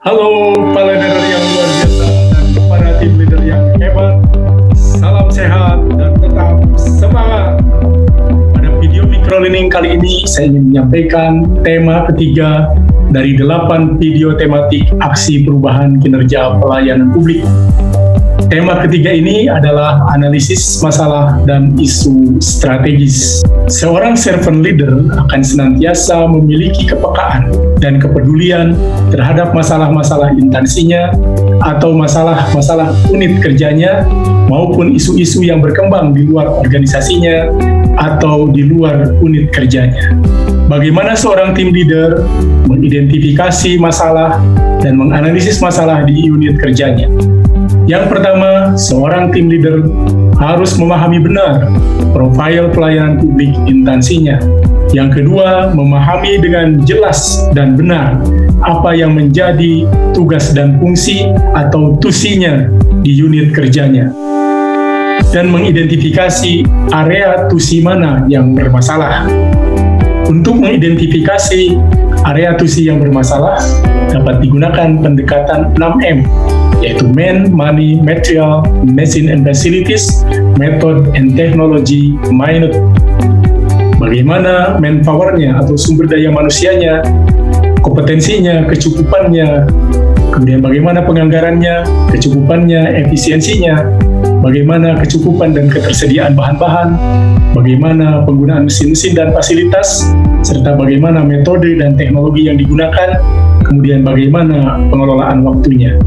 Halo para leader yang luar biasa dan para tim leader yang hebat. Salam sehat dan tetap semangat. Pada video microlearning kali ini saya ingin menyampaikan tema ketiga dari 8 video tematik aksi perubahan kinerja pelayanan publik. Tema ketiga ini adalah analisis masalah dan isu strategis. Seorang servant leader akan senantiasa memiliki kepekaan dan kepedulian terhadap masalah-masalah instansinya atau masalah-masalah unit kerjanya maupun isu-isu yang berkembang di luar organisasinya atau di luar unit kerjanya. Bagaimana seorang tim leader mengidentifikasi masalah dan menganalisis masalah di unit kerjanya? Yang pertama, seorang tim leader harus memahami benar profil pelayanan publik instansinya. Yang kedua, memahami dengan jelas dan benar apa yang menjadi tugas dan fungsi atau tusinya di unit kerjanya. Dan mengidentifikasi area tusi mana yang bermasalah. Untuk mengidentifikasi area tusi yang bermasalah, dapat digunakan pendekatan 6M, yaitu Man, Money, Material, Machine and Facilities, Method and Technology, Minute. Bagaimana manpower-nya atau sumber daya manusianya, kompetensinya, kecukupannya, kemudian bagaimana penganggarannya, kecukupannya, efisiensinya, bagaimana kecukupan dan ketersediaan bahan-bahan, bagaimana penggunaan mesin-mesin dan fasilitas, serta bagaimana metode dan teknologi yang digunakan, kemudian bagaimana pengelolaan waktunya.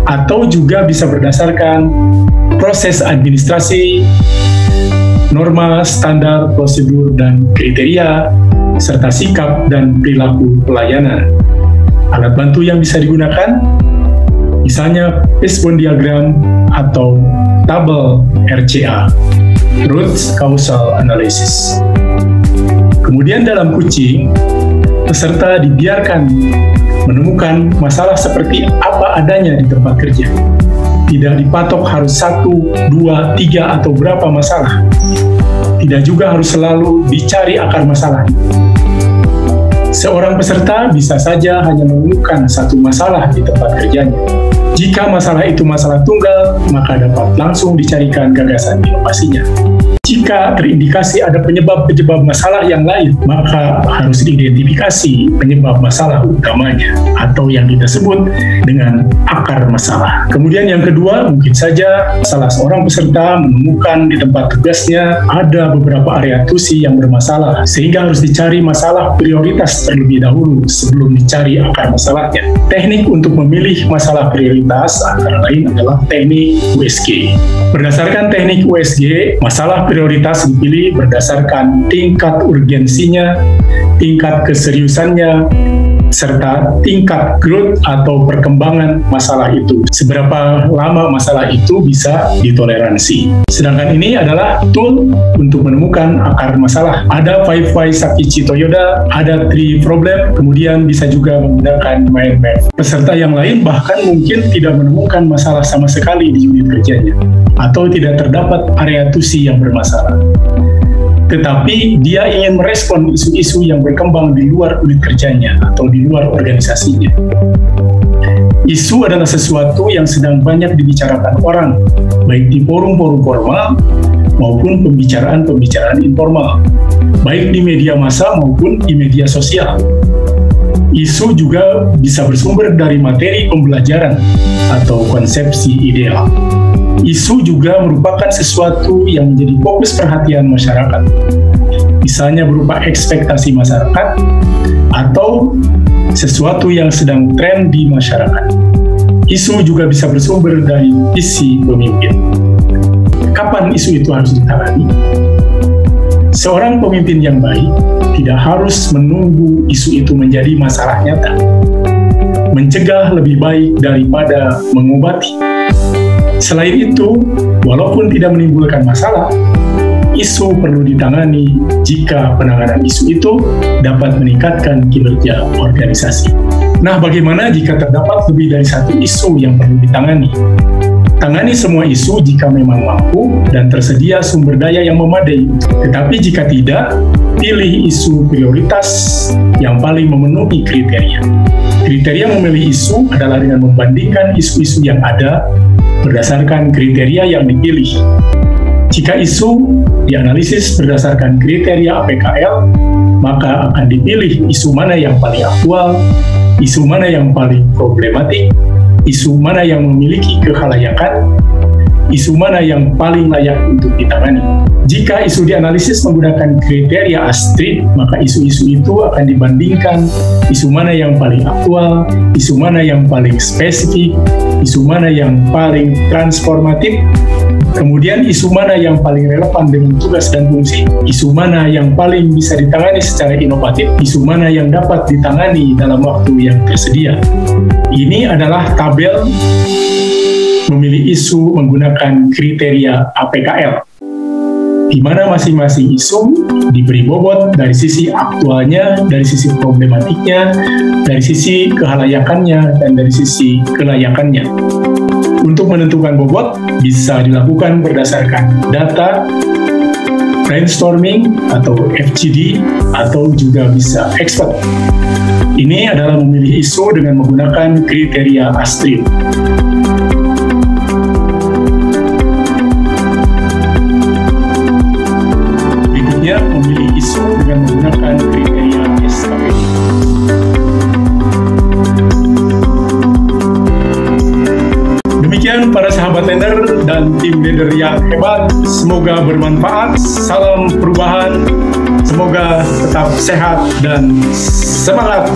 Atau juga bisa berdasarkan proses administrasi, norma, standar, prosedur, dan kriteria, serta sikap dan perilaku pelayanan. Alat bantu yang bisa digunakan, misalnya fishbone diagram atau tabel RCA, Root Causal Analysis. Kemudian dalam coaching, peserta dibiarkan menemukan masalah seperti apa adanya di tempat kerja. Tidak dipatok harus 1, 2, 3, atau berapa masalah. Tidak juga harus selalu dicari akar masalah. Seorang peserta bisa saja hanya menemukan satu masalah di tempat kerjanya. Jika masalah itu masalah tunggal, maka dapat langsung dicarikan gagasan inovasinya. Jika terindikasi ada penyebab-penyebab masalah yang lain, maka harus diidentifikasi penyebab masalah utamanya, atau yang kita sebut dengan akar masalah. Kemudian yang kedua, mungkin saja salah seorang peserta menemukan di tempat tugasnya ada beberapa area tusi yang bermasalah, sehingga harus dicari masalah prioritas terlebih dahulu sebelum dicari akar masalahnya. Teknik untuk memilih masalah prioritas antara lain adalah teknik USG. Berdasarkan teknik USG, masalah prioritas dipilih berdasarkan tingkat urgensinya, tingkat keseriusannya, serta tingkat growth atau perkembangan masalah itu. Seberapa lama masalah itu bisa ditoleransi. Sedangkan ini adalah tool untuk menemukan akar masalah. Ada 5 why Sakichi Toyoda, ada 3 problem, kemudian bisa juga menggunakan mind map. Peserta yang lain bahkan mungkin tidak menemukan masalah sama sekali di unit kerjanya, atau tidak terdapat area tusi yang bermasalah. Tetapi dia ingin merespon isu-isu yang berkembang di luar unit kerjanya atau di luar organisasinya. Isu adalah sesuatu yang sedang banyak dibicarakan orang, baik di forum-forum formal maupun pembicaraan-pembicaraan informal, baik di media massa maupun di media sosial. Isu juga bisa bersumber dari materi pembelajaran atau konsepsi ideal. Isu juga merupakan sesuatu yang menjadi fokus perhatian masyarakat, misalnya berupa ekspektasi masyarakat atau sesuatu yang sedang tren di masyarakat. Isu juga bisa bersumber dari visi pemimpin. Kapan isu itu harus ditangani? Seorang pemimpin yang baik tidak harus menunggu isu itu menjadi masalah nyata. Mencegah lebih baik daripada mengobati. Selain itu, walaupun tidak menimbulkan masalah, isu perlu ditangani jika penanganan isu itu dapat meningkatkan kinerja organisasi. Nah, bagaimana jika terdapat lebih dari satu isu yang perlu ditangani? Tangani semua isu jika memang mampu dan tersedia sumber daya yang memadai. Tetapi jika tidak, pilih isu prioritas yang paling memenuhi kriteria. Kriteria memilih isu adalah dengan membandingkan isu-isu yang ada berdasarkan kriteria yang dipilih. Jika isu dianalisis berdasarkan kriteria APKL, maka akan dipilih isu mana yang paling aktual, isu mana yang paling problematik, isu mana yang memiliki kehalayakan, isu mana yang paling layak untuk ditangani. Jika isu dianalisis menggunakan kriteria ASTRID, maka isu-isu itu akan dibandingkan isu mana yang paling aktual, isu mana yang paling spesifik, isu mana yang paling transformatif, kemudian isu mana yang paling relevan dengan tugas dan fungsi, isu mana yang paling bisa ditangani secara inovatif, isu mana yang dapat ditangani dalam waktu yang tersedia. Ini adalah tabel memilih isu menggunakan kriteria APKL, di mana masing-masing isu diberi bobot dari sisi aktualnya, dari sisi problematiknya, dari sisi kehalayakannya, dan dari sisi kelayakannya. Untuk menentukan bobot bisa dilakukan berdasarkan data, brainstorming atau FGD, atau juga bisa expert. Ini adalah memilih isu dengan menggunakan kriteria ASTRID. Berikutnya, memilih isu dengan menggunakan kriteria SKPD. Demikian para sahabat leader dan tim leader yang hebat, semoga bermanfaat, salam perubahan, semoga tetap sehat dan semangat.